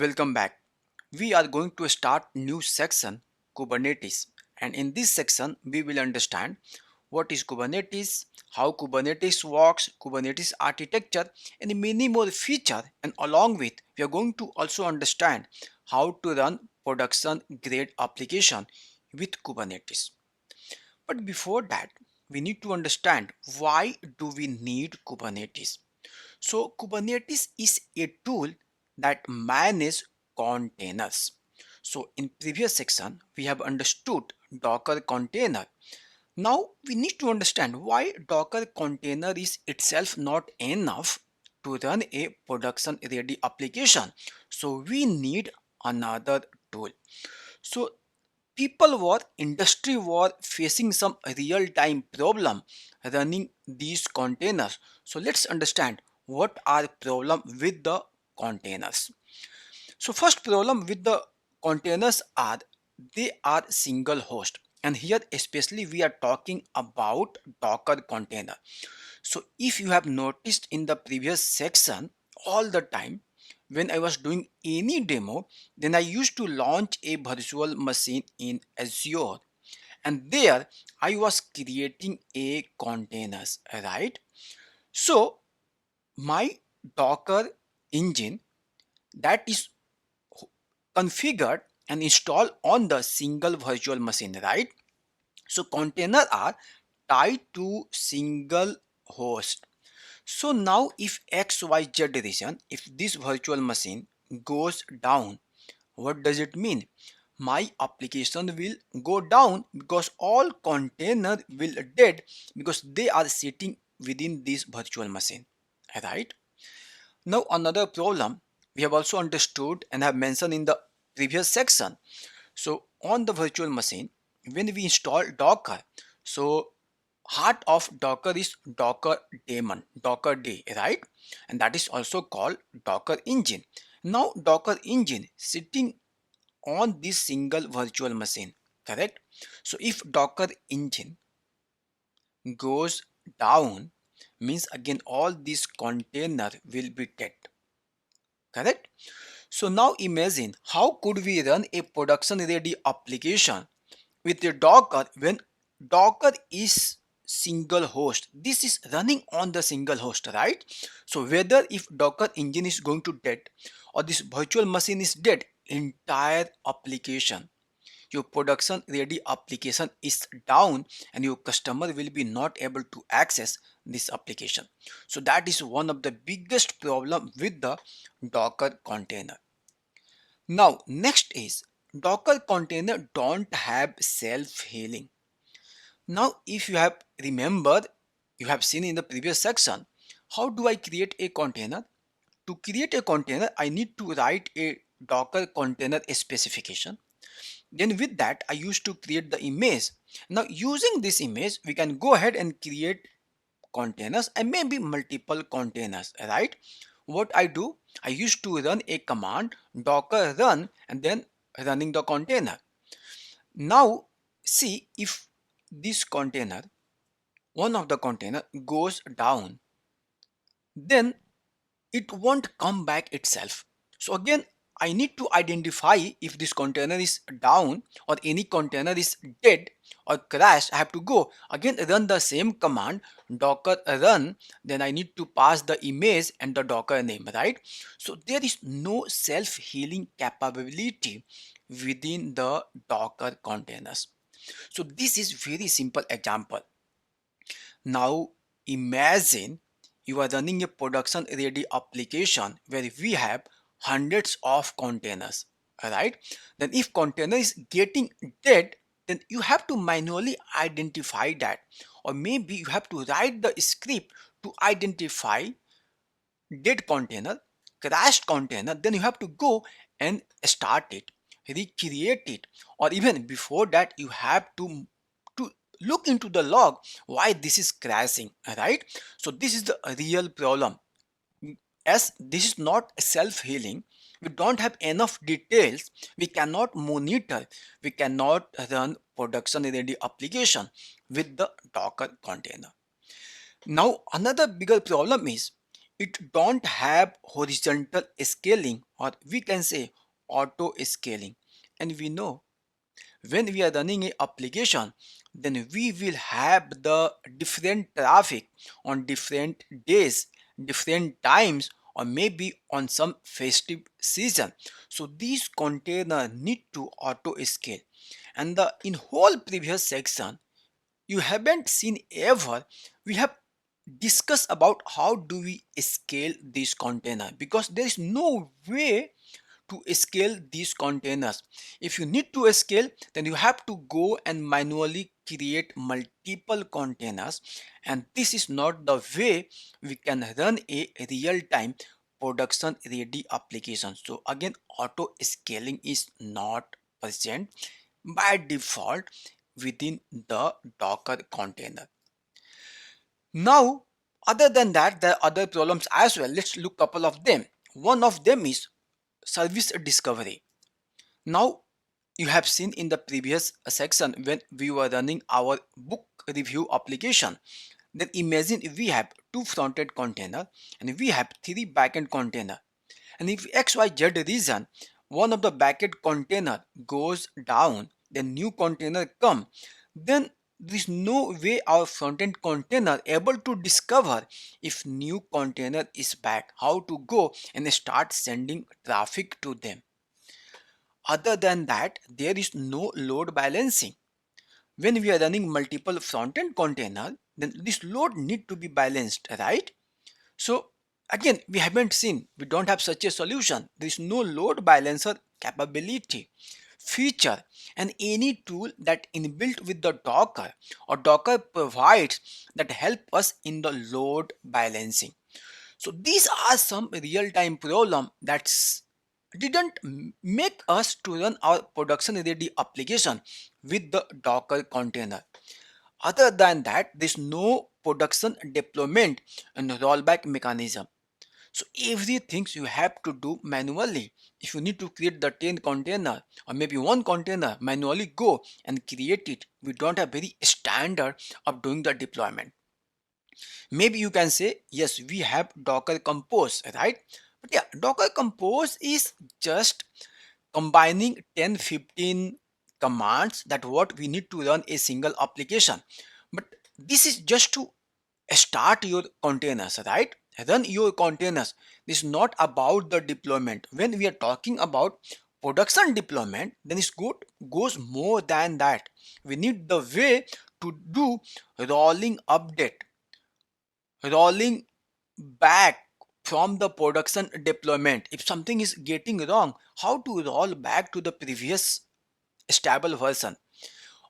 Welcome back. We are going to start new section Kubernetes, and in this section we will understand what is Kubernetes, how Kubernetes works, Kubernetes architecture and many more features, and along with we are going to also understand how to run production grade application with Kubernetes. But before that we need to understand why do we need Kubernetes. So Kubernetes is a tool that manages containers. So in previous section, we have understood Docker container. Now we need to understand why Docker container is itself not enough to run a production ready application. So we need another tool. So industry were facing some real time problem running these containers. So let's understand what are problem with the containers. So first problem with the containers are they are single host, and here especially we are talking about Docker container. So if you have noticed in the previous section, all the time when I was doing any demo, then I used to launch a virtual machine in Azure, and there I was creating a containers, right? So my Docker engine that is configured and installed on the single virtual machine, right? So containers are tied to single host. So now if XYZ region, if this virtual machine goes down, what does it mean? My application will go down because all container will dead because they are sitting within this virtual machine, right? Now another problem we have also understood and have mentioned in the previous section. So on the virtual machine, when we install Docker, so heart of Docker is Docker daemon, Docker day, right? And that is also called Docker engine. Now Docker engine sitting on this single virtual machine, correct? So if Docker engine goes down, means again all these container will be dead, correct? So now imagine how could we run a production ready application with a Docker when Docker is single host. This is running on the single host, right? So whether if Docker engine is going to dead or this virtual machine is dead, entire application, your production ready application is down and your customer will be not able to access this application. So that is one of the biggest problem with the Docker container. Now next is Docker container don't have self-healing. Now if you have remembered, you have seen in the previous section, how do I create a container? To create a container, I need to write a Docker container specification. Then with that, I used to create the image. Now using this image, we can go ahead and create containers and maybe multiple containers, right? What I do, I used to run a command docker run and then running the container. Now see if this container, one of the container goes down, then it won't come back itself. So again, I need to identify if this container is down or any container is dead or crashed. I have to go again run the same command docker run, then I need to pass the image and the docker name, right? So there is no self-healing capability within the docker containers. So this is very simple example. Now imagine you are running a production ready application where we have hundreds of containers, right? Then if container is getting dead, then you have to manually identify that, or maybe you have to write the script to identify dead container, crashed container, then you have to go and start it, recreate it, or even before that you have to look into the log why this is crashing, right? So this is the real problem. As this is not self-healing, we don't have enough details, we cannot monitor, we cannot run production ready application with the Docker container. Now another bigger problem is it don't have horizontal scaling, or we can say auto scaling. And we know when we are running a application, then we will have the different traffic on different days, different times, or maybe on some festive season. So these container need to auto scale. And the in whole previous section you haven't seen ever, we have discussed about how do we scale this container, because there is no way to scale these containers. If you need to scale, then you have to go and manually create multiple containers, and this is not the way we can run a real-time production ready application. So again, auto scaling is not present by default within the Docker container. Now, other than that, there are other problems as well. Let's look couple of them. One of them is service discovery. Now, you have seen in the previous section when we were running our book review application, then imagine if we have two front-end container and we have three back-end container. And if XYZ reason one of the backend container goes down, then new container come, then there is no way our front-end container able to discover if new container is back, how to go and start sending traffic to them. Other than that, there is no load balancing. When we are running multiple front-end container, then this load need to be balanced, right? So again, we haven't seen, we don't have such a solution. There is no load balancer capability, feature, and any tool that inbuilt with the Docker or Docker provides that help us in the load balancing. So these are some real-time problem that's didn't make us to run our production ready application with the Docker container. Other than that, there's no production deployment and rollback mechanism. So everything you have to do manually. If you need to create the 10 container or maybe one container, manually go and create it. We don't have very standard of doing the deployment. Maybe you can say, yes, we have Docker Compose, right? But yeah, Docker Compose is just combining 10-15 commands that what we need to run a single application. But this is just to start your containers, right? Run your containers. This is not about the deployment. When we are talking about production deployment, then it's good goes more than that. We need the way to do rolling update, rolling back from the production deployment. If something is getting wrong, how to roll back to the previous stable version.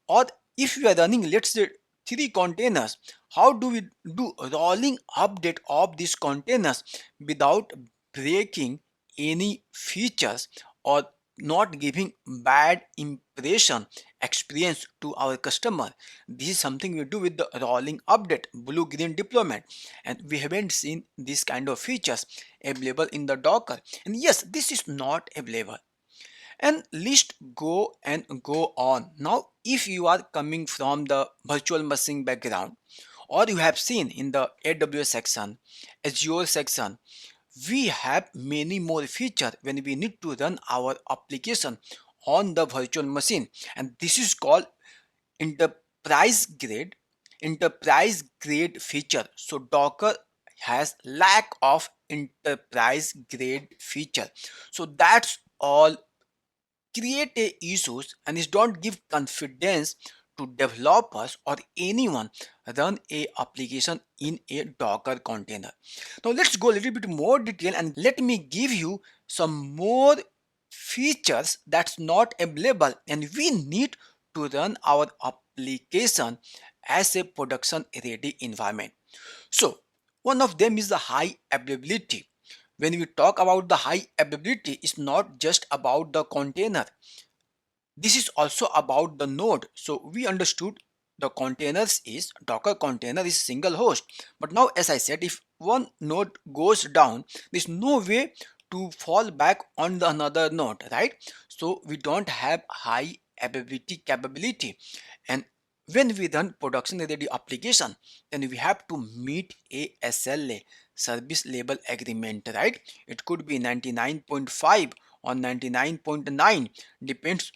Or if we are running, let's say, three containers, how do we do rolling update of these containers without breaking any features or not giving bad impression experience to our customer? This is something we do with the rolling update, blue green deployment, and we haven't seen this kind of features available in the Docker. And yes, this is not available, and list go and go on. Now if you are coming from the virtual machine background, or you have seen in the AWS section, Azure section, we have many more features when we need to run our application on the virtual machine, and this is called enterprise grade feature. So Docker has lack of enterprise grade feature, so that's all create a issues and is don't give confidence to developers or anyone run a application in a Docker container. Now let's go a little bit more detail and let me give you some more features that's not available and we need to run our application as a production ready environment. So one of them is the high availability. When we talk about the high availability, it's not just about the container. This is also about the node. So we understood the containers is Docker container is single host. But now, as I said, if one node goes down, there's no way to fall back on the another node, right? So we don't have high availability capability. And when we run production ready application, then we have to meet a SLA, service level agreement, right? It could be 99.5 or 99.9, depends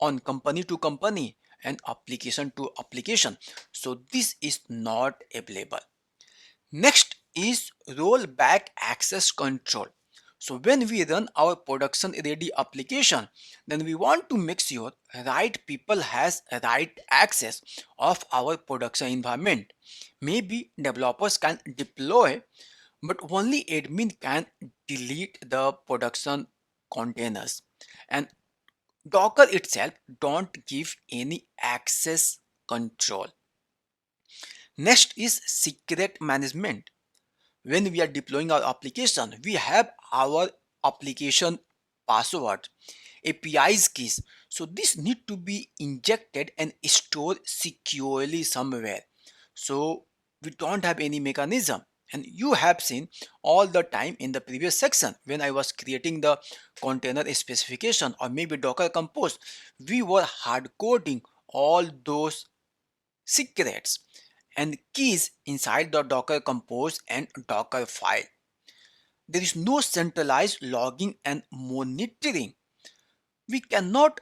on company to company and application to application. So this is not available. Next is rollback access control. So when we run our production ready application, then we want to make sure right people has right access of our production environment. Maybe developers can deploy, but only admin can delete the production containers. And Docker itself don't give any access control. Next is secret management. When we are deploying our application, we have our application password, APIs keys. So this need to be injected and stored securely somewhere. So we don't have any mechanism. And you have seen all the time in the previous section when I was creating the container specification or maybe Docker Compose, we were hard coding all those secrets and keys inside the Docker Compose and Docker file. There is no centralized logging and monitoring. We cannot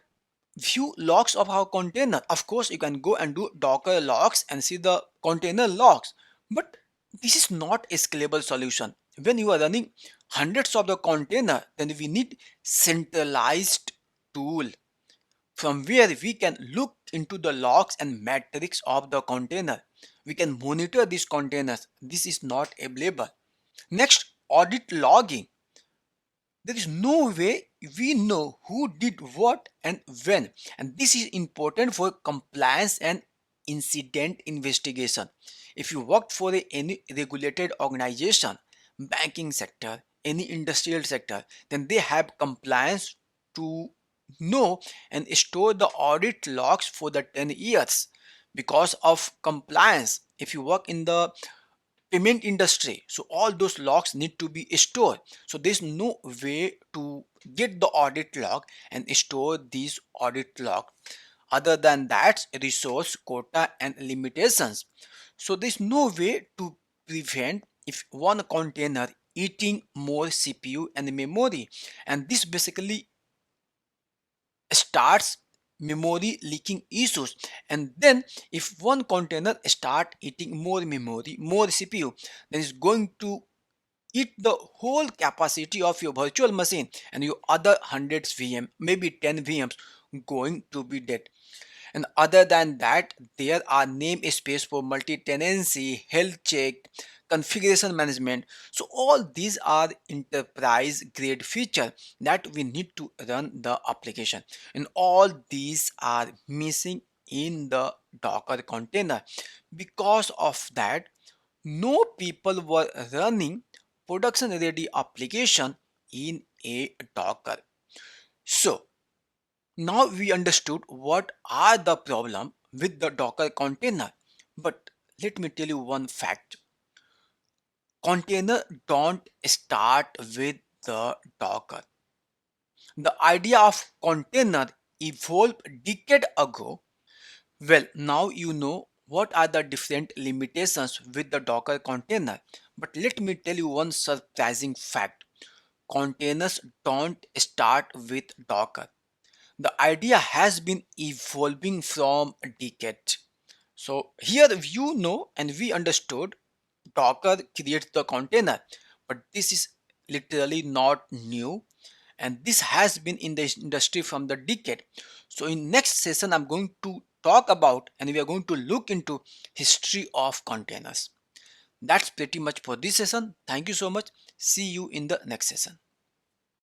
view logs of our container. Of course, you can go and do Docker logs and see the container logs, but this is not a scalable solution. When you are running hundreds of the container, then we need centralized tool from where we can look into the logs and metrics of the container. We can monitor these containers. This is not available. Next, audit logging. There is no way we know who did what and when, and this is important for compliance and incident investigation. If you work for any regulated organization, banking sector, any industrial sector, then they have compliance to know and store the audit logs for the 10 years because of compliance. If you work in the payment industry, so all those logs need to be stored. So there's no way to get the audit log and store these audit log. Other than that, resource quota and limitations. So there's no way to prevent if one container eating more CPU and memory, and this basically starts memory leaking issues. And then if one container start eating more memory, more CPU, then it's going to eat the whole capacity of your virtual machine, and your other hundreds VM, maybe 10 VMs going to be dead. And other than that, there are namespace for multi-tenancy, health check, configuration management. So all these are enterprise grade feature that we need to run the application. And all these are missing in the Docker container. Because of that, no people were running production ready application in a Docker. So now we understood what are the problem with the Docker container. But let me tell you one fact. Container don't start with the Docker. The idea of container evolved decade ago. Well, now you know what are the different limitations with the Docker container. But let me tell you one surprising fact. Containers don't start with Docker. The idea has been evolving from a decade. So here you know and we understood Docker creates the container, but this is literally not new, and this has been in the industry from the decade. So in next session I'm going to talk about and we are going to look into history of containers. That's pretty much for this session. Thank you so much. See you in the next session.